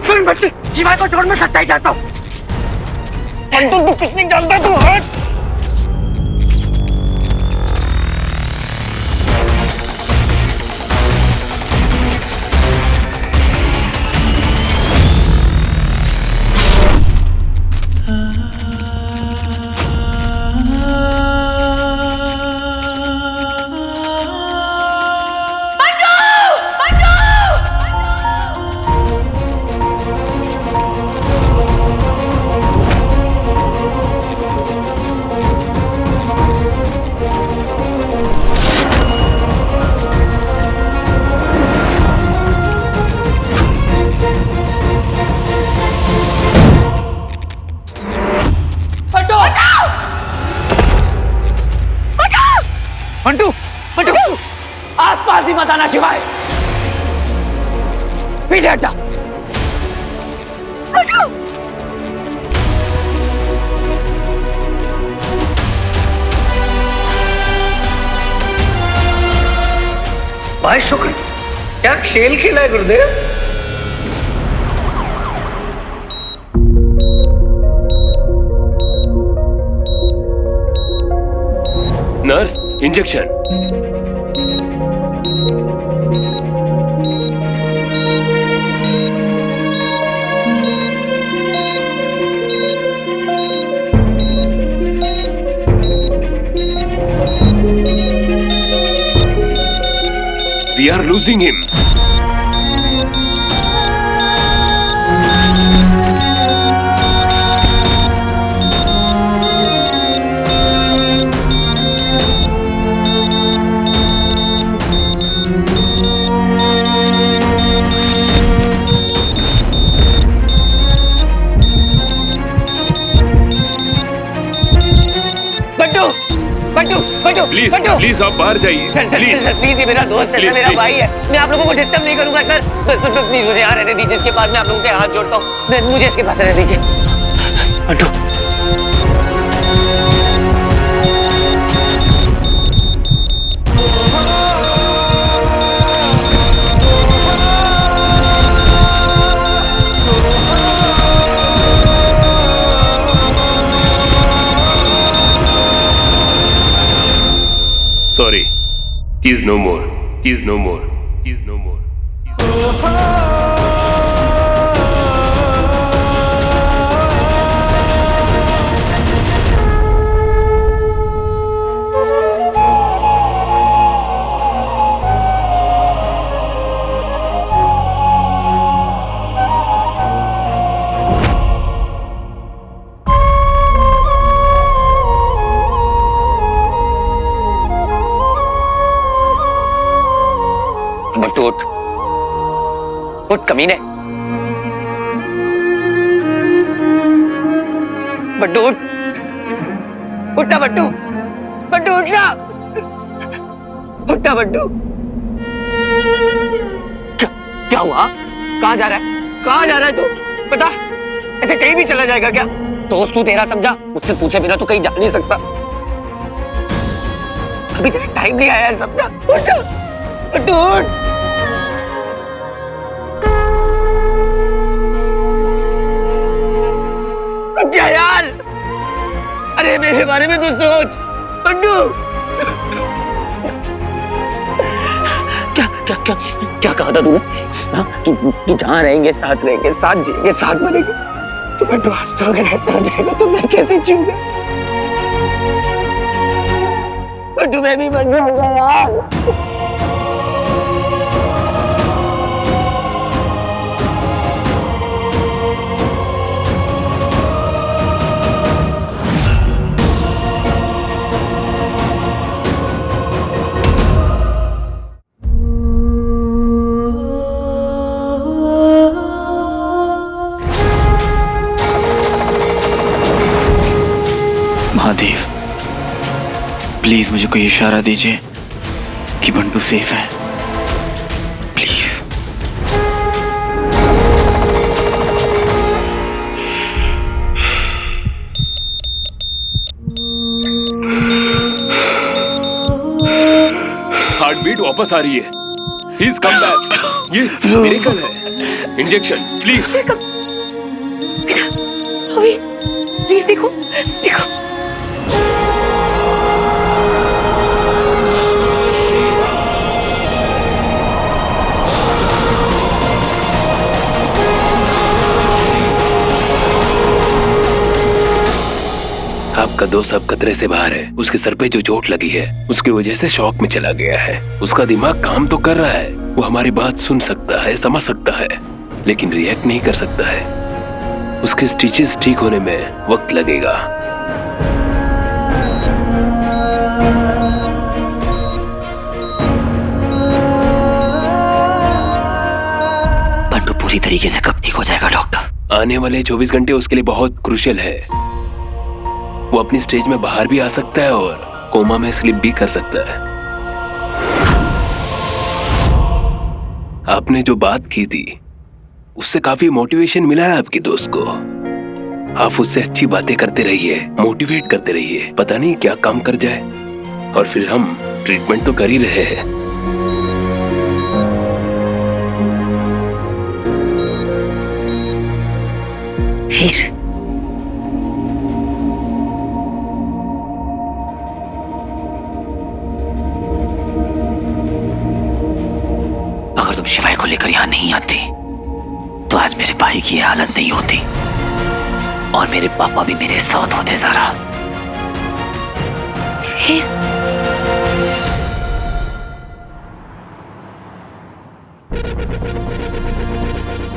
सुन बच्चे, शिवाय को छोड़ मैं सच्चाई चाहता हूँ। तू कुछ नहीं जानता, तू हट। मंटू, मंटू, आसपास ही मत आना शिवाय। पीछे हट जा। मंटू, भाई शुक्र, क्या खेल खेला है गुरुदेव। Nurse, injection. We are losing him. Please please आप बाहर जाइए। सर प्लीज, ये मेरा दोस्त है, मेरा भाई है। मैं आप लोगों को डिस्टर्ब नहीं करूंगा सर। प्लीज मुझे यहाँ रहने दीजिए। इसके पास मैं आप लोगों के हाथ जोड़ता हूँ। मुझे इसके पास रहने दीजिए। Mantu, Sorry, he is no more. He is no more. He is no more. उठ, उठ कमीने। बट्टू उठ, उठना बट्टू, बट्टू उठना, उठना बट्टू। क्या हुआ? कहाँ जा रहा है? कहाँ जा रहा है तू? बता, ऐसे कहीं भी चला जाएगा क्या? दोस्त तू तेरा समझा, मुझसे पूछे बिना तो कहीं जा नहीं सकता। अभी तेरा टाइम नहीं आया है, समझा? उठ, बट्टू उठ। यार, अरे मेरे बारे में तो सोच बंडू। क्या क्या क्या क्या कहा था तूने? कि जहाँ रहेंगे साथ रहेंगे, साथ जिएंगे, साथ मरेंगे। तो बंडू आज तो अगर ऐसा हो जाएगा तो मैं कैसे जीऊंगा? बंडू मैं भी बंडू होगा यार। महादेव, प्लीज मुझे कोई इशारा दीजिए कि बंटू सेफ है, प्लीज। हार्ट बीट वापस आ रही है। He's come back. ये मिरेकल है। Injection please. अभी प्लीज देखो देखो। आपका दोस्त अब खतरे से बाहर है। उसके सर पे जो चोट लगी है उसकी वजह से शॉक में चला गया है। उसका दिमाग काम तो कर रहा है, वो हमारी बात सुन सकता है, समझ सकता है, लेकिन रिएक्ट नहीं कर सकता है। उसके स्टिचेस ठीक होने में वक्त लगेगा। बंटू पूरी तरीके से कब ठीक हो जाएगा डॉक्टर? आने वाले 24 घंटे उसके लिए बहुत क्रूशियल है। वो अपनी स्टेज में बाहर भी आ सकता है और कोमा में स्लिप भी कर सकता है। आपने जो बात की थी उससे काफी मोटिवेशन मिला है आपके दोस्त को। आप उससे अच्छी बातें करते रहिए, मोटिवेट करते रहिए। पता नहीं क्या काम कर जाए। और फिर हम ट्रीटमेंट तो कर ही रहे हैं। वीर, अगर तुम शिवाय को लेकर यहां नहीं आती तो आज मेरे भाई की ये हालत नहीं होती और मेरे पापा भी मेरे साथ होते। ज़ारा,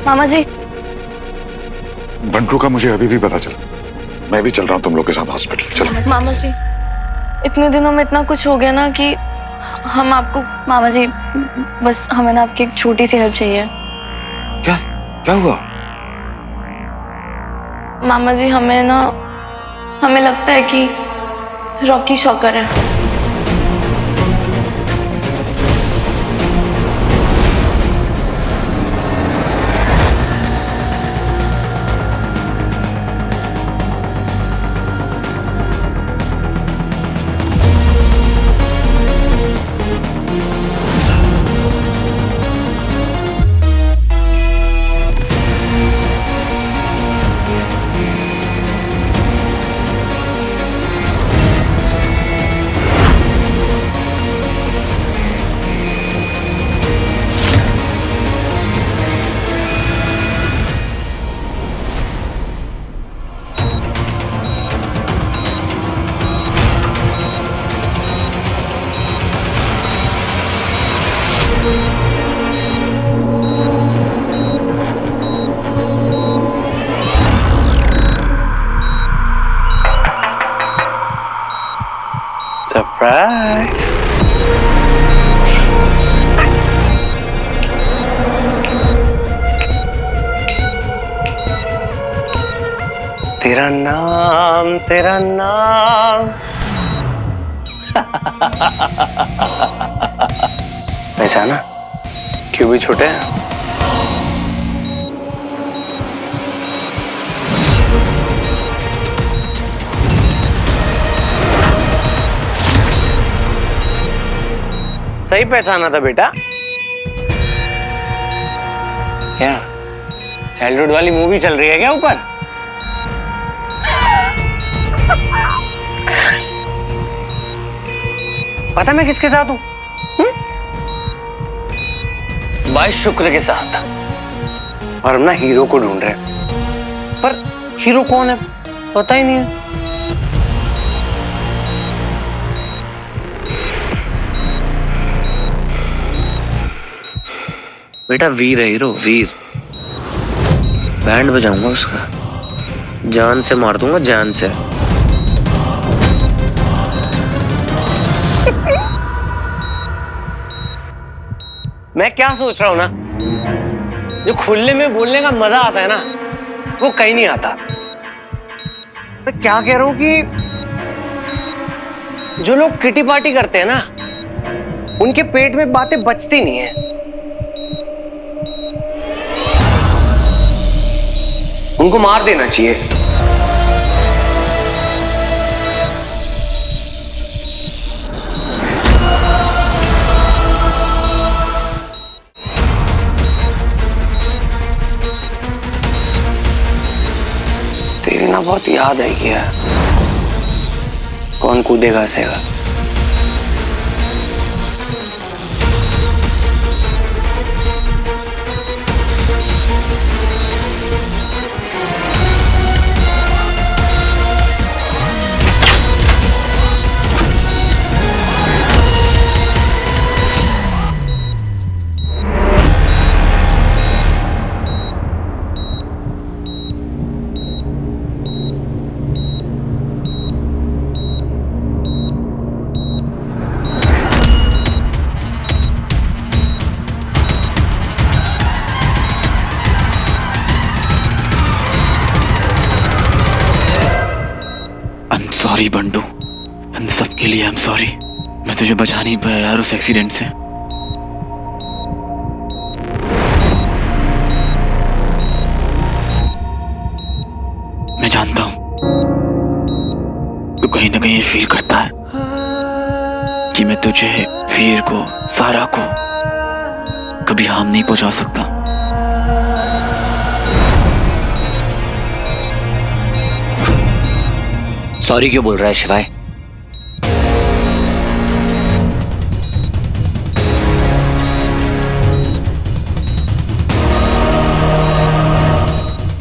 मामा जी। बंटू का मुझे अभी भी पता चला। मैं भी चल रहा हूँ तुम लोग के साथ हॉस्पिटल। चलो। मामा जी, इतने दिनों में इतना कुछ हो गया ना कि हम आपको, मामा जी बस हमें ना आपकी एक छोटी सी हेल्प चाहिए। क्या क्या हुआ? मामा जी हमें लगता है कि रॉकी शॉकर है। सरप्राइज। तेरा नाम, तेरा नाम। पहचाना? क्यों भी छोटे हैं? सही पहचाना था बेटा। क्या चाइल्डहुड वाली मूवी चल रही है क्या ऊपर? पता मैं किसके साथ हूं? भाई शुक्र के साथ। और हम ना हीरो को ढूंढ रहे हैं, पर हीरो कौन है पता ही नहीं है। बेटा वीर है हीरो, वीर। बैंड बजाऊंगा उसका, जान से मार दूंगा, जान से। मैं क्या सोच रहा हूं ना, जो खुले में बोलने का मजा आता है ना, वो कहीं नहीं आता। मैं क्या कह रहा हूं कि जो लोग किटी पार्टी करते हैं ना, उनके पेट में बातें बचती नहीं है। उनको मार देना चाहिए। ना बहुत याद आई है। कौन कूदेगा सेगा। सॉरी बंटू, इन सब के लिए आई एम सॉरी। मैं तुझे बचा नहीं पाया यार उस एक्सीडेंट से। मैं जानता हूं तू कहीं ना कहीं ये फील करता है कि मैं तुझे, वीर को, सारा को कभी हार्म नहीं पहुंचा सकता। सॉरी क्यों बोल रहा है शिवाय?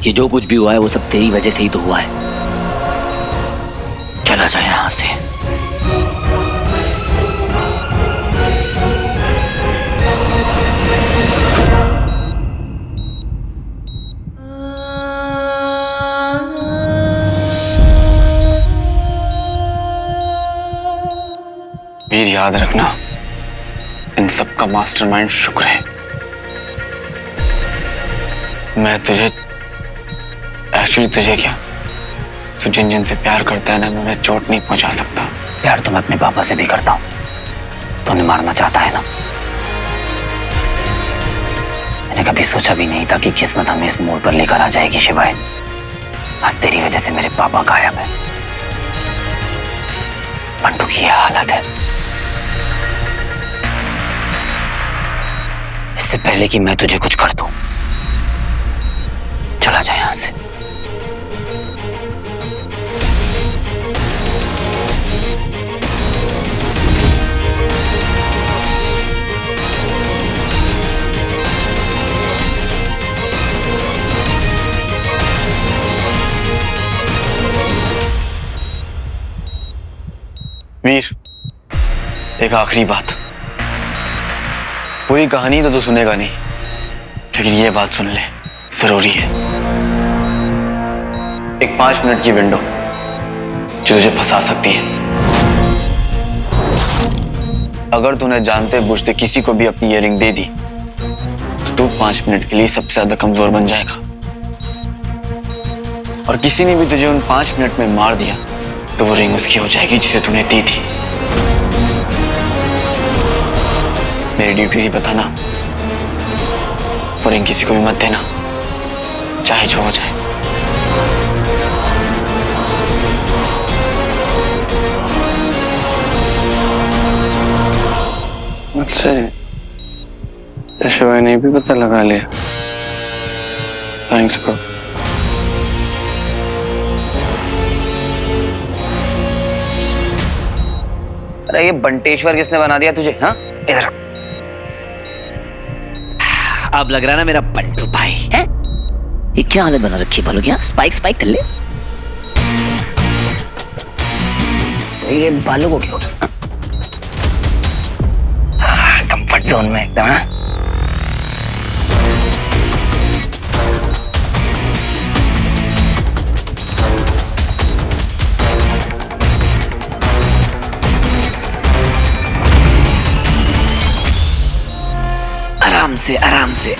ये जो कुछ भी हुआ है वो सब तेरी वजह से ही तो हुआ है। चला जाए यहां से। वीर याद रखना, इन सब का मास्टरमाइंड शुक्र है। मैं तुझे, एक्चुअली तुझे क्या, तू जिन जिन से प्यार करता है ना, मैं उन्हें चोट नहीं पहुंचा सकता। प्यार तो मैं अपने पापा से भी करता हूँ। तूने मारना चाहता है ना? मैंने कभी सोचा भी नहीं था कि किस्मत हमें इस मोड़ पर लेकर आ जाएगी शिवाय। आज तेरी वजह से मेरे पापा गायब है। बंटू की यह हालत है। इससे पहले कि मैं तुझे कुछ कर दूं, चला जाए यहां से। वीर, एक आखिरी बात। पूरी कहानी तो तू सुनेगा नहीं, लेकिन ये बात सुन ले, जरूरी है। एक 5 मिनट की विंडो जो तुझे फंसा सकती है। अगर तूने जानते बूझते किसी को भी अपनी इयररिंग दे दी तो तू 5 मिनट के लिए सबसे ज्यादा कमजोर बन जाएगा। और किसी ने भी तुझे उन 5 मिनट में मार दिया तो वो रिंग उसकी हो जाएगी जिसे तूने दी थी। मेरी ड्यूटी थी बताना, वो रिंग किसी को भी मत देना, चाहे जो हो जाए। अच्छा जी, तो शिवाय ने भी पता लगा लिया। Thanks bro. अरे ये बंटेश्वर किसने बना दिया तुझे? हाँ, इधर अब लग रहा ना मेरा बंटू भाई है। ये क्या हालत बना रखी है बोलो? क्या स्पाइक स्पाइक कर ले। ये बालों को क्यों? कंफर्ट जोन में एकदम। हाँ, आराम से आराम से।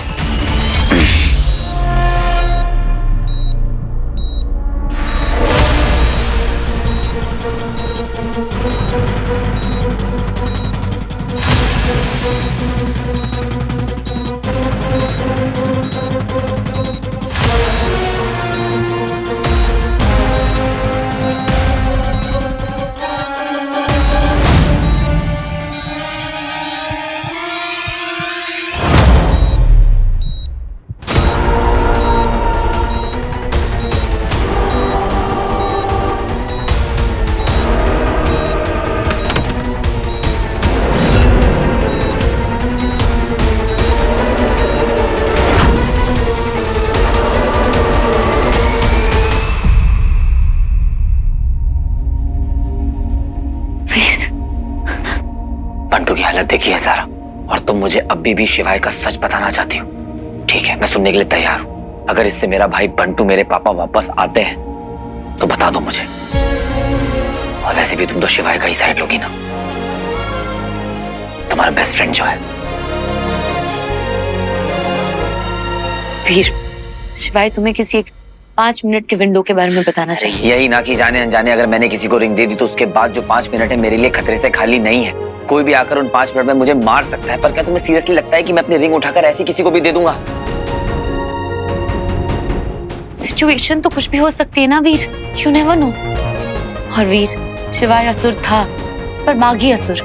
तुम मुझे अभी भी शिवाय का सच बताना चाहती हो, ठीक है, मैं सुनने के लिए तैयार हूं। अगर इससे मेरा भाई बंटू, मेरे पापा वापस आते हैं तो बता दो मुझे। और वैसे भी तुम तो शिवाय का ही साइड लोगी ना, तुम्हारा बेस्ट फ्रेंड जो है। वीर, शिवाय तुम्हें किसी एक 5 मिनट के विंडो के बारे में बताना चाहिए। यही ना कि जाने अनजाने अगर मैंने किसी को रिंग दे दी तो उसके बाद जो 5 मिनट है मेरे लिए खतरे से खाली नहीं है। कोई भी आकर उन 5 मिनट में मुझे मार सकता है। पर क्या तुम्हें सीरियसली लगता है कि मैं अपनी रिंग उठाकर ऐसी किसी को भी दे दूंगा? सिचुएशन तो कुछ भी हो सकती है ना वीर, यू नेवर नो। और वीर, शिवाय असुर था पर बागी असुर।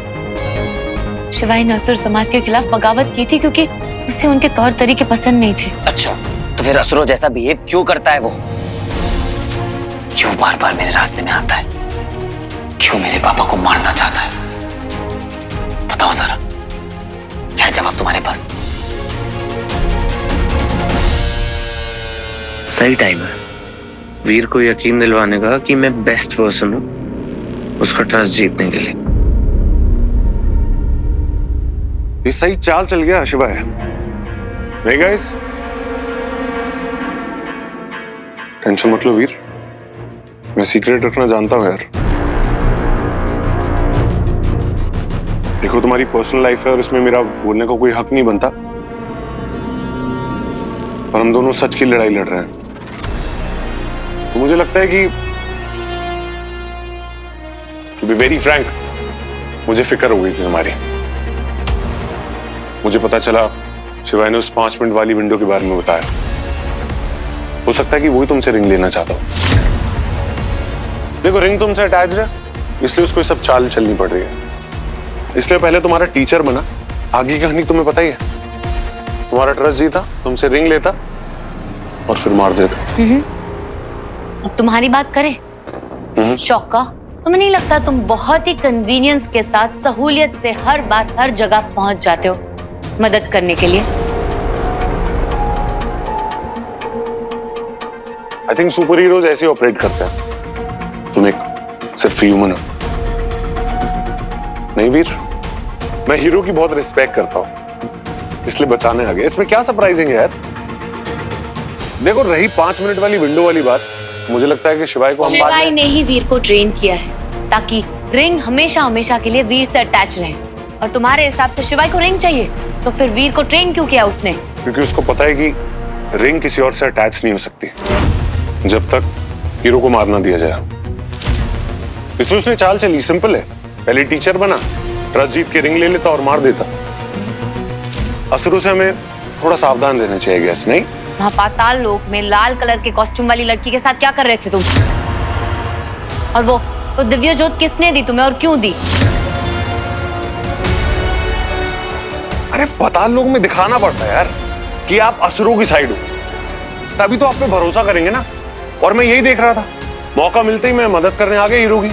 शिवाय ने असुर समाज के खिलाफ बगावत की थी क्योंकि उसे उनके तौर तरीके पसंद नहीं थे। अच्छा, तो फिर असुरों जैसा बिहेव क्यों करता है वो? क्यों बार बार मेरे रास्ते में आता है? क्यों मेरे पापा को मारना चाहता है? बताओ जरा, क्या है जवाब तुम्हारे पास? सही टाइम है वीर को यकीन दिलवाने का कि मैं बेस्ट पर्सन हूं उसका ट्रस्ट जीतने के लिए। ये सही चाल चल गया शिवाय। नहीं गाइस, टेंशन मत लो वीर, मैं सीक्रेट रखना जानता हूं यार। देखो तुम्हारी पर्सनल लाइफ है और इसमें मेरा बोलने का कोई हक नहीं बनता, पर हम दोनों सच की लड़ाई लड़ रहे हैं। तो मुझे लगता है कि टू बी वेरी फ्रैंक, मुझे फिक्र हो गई थी तुम्हारी। मुझे पता चला शिवाय ने उस 5 मिनट वाली विंडो के बारे में बताया। हो सकता है कि वही तुमसे रिंग लेना चाहता हो। देखो रिंग तुमसे अटैच्ड है इसलिए उसको सब चाल चलनी पड़ रही है। इसलिए पहले तुम्हारा टीचर बना, आगे की कहानी तुम्हें पता ही है। तुम्हारा ट्रस्ट जीता, तुमसे रिंग लेता और फिर मार देता। अब तुम्हारी बात करें शौका, तुम्हें नहीं लगता तुम बहुत ही कन्वीनियंस के साथ सहूलियत से हर बार हर जगह पहुंच जाते हो मदद करने के लिए? आई थिंक सुपर हीरोज ऐसे ऑपरेट करते हैं। तुम एक सिर्फ ह्यूमन हो। नहीं वीर, मैं हीरो की बहुत रिस्पेक्ट करता हूं इसलिए बचाने आ गया। इसमें क्या सरप्राइजिंग है यार? देखो रही 5 मिनट वाली विंडो वाली बात, मुझे लगता है कि शिवाय को हम शिवाय ने ही वीर को ट्रेन किया है ताकि रिंग हमेशा हमेशा के लिए वीर से अटैच रहे। और तुम्हारे हिसाब से शिवाय को रिंग चाहिए, तो फिर वीर को ट्रेन क्यों किया उसने? क्योंकि उसको पता है कि रिंग किसी और से अटैच नहीं हो सकती जब तक हीरो को मार ना दिया जाए। इसलिए उसने चाल चली, सिंपल है। पहले टीचर बना, ट्रस्ट जीत के रिंग ले लेता और मार देता। असुरों से हमें थोड़ा सावधान रहना चाहिए गैस, नहीं? वहाँ पाताल लोक में लाल कलर के कॉस्ट्यूम वाली लड़की के साथ क्या कर रहे थे तुम? और वो दिव्य ज्योत किसने दी तुम्हें और क्यों दी? अरे पाताल लोक में दिखाना पड़ता है यार कि आप असुरों की साइड हो, तभी तो आप पे भरोसा करेंगे ना। और मैं यही देख रहा था, मौका मिलते ही मैं मदद करने आ गया हीरो की।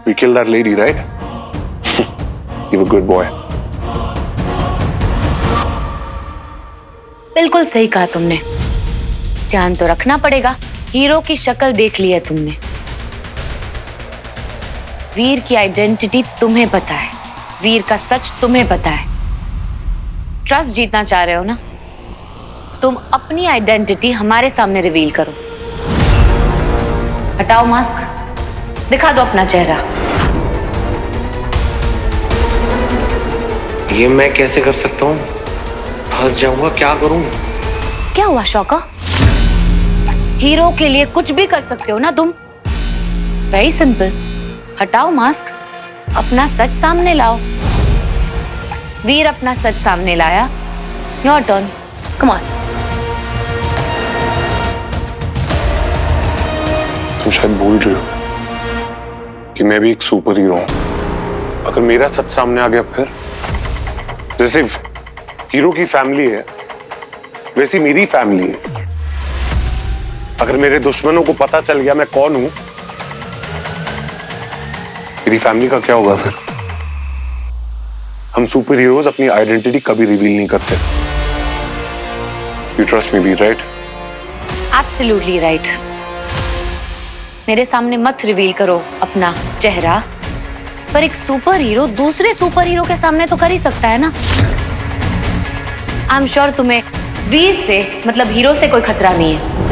We killed that lady, right? You were a good boy. बिल्कुल सही कहा तुमने। ध्यान तो रखना पड़ेगा, हीरो की शक्ल देख ली है तुमने। वीर की आइडेंटिटी तुम्हें पता है, वीर का सच तुम्हें पता है। ट्रस्ट जीतना चाह रहे हो ना? तुम अपनी आइडेंटिटी हमारे सामने रिवील करो। हटाओ मास्क, दिखा दो अपना चेहरा। ये मैं कैसे कर सकता हूँ? फंस जाऊंगा, क्या करूं? क्या हुआ शौका? हीरो के लिए कुछ भी कर सकते हो ना तुम। वेरी सिंपल, हटाओ मास्क, अपना सच सामने लाओ। वीर अपना सच सामने लाया। Your turn, come on. तुम शायद भूल रही हो कि मैं भी एक सुपर हीरो हूं। अगर मेरा सच सामने आ गया फिर, जैसे हीरो की फैमिली है वैसी मेरी फैमिली है। अगर मेरे दुश्मनों को पता चल गया मैं कौन हूं, मेरी फैमिली का क्या होगा फिर? हम सुपर हीरोज अपनी आइडेंटिटी कभी रिवील नहीं करते। You trust me Veer, right? Absolutely right. मेरे सामने मत रिवील करो अपना चेहरा, पर एक सुपर हीरो दूसरे सुपर हीरो के सामने तो कर ही सकता है ना। आई एम श्योर तुम्हें वीर से मतलब हीरो से कोई खतरा नहीं है।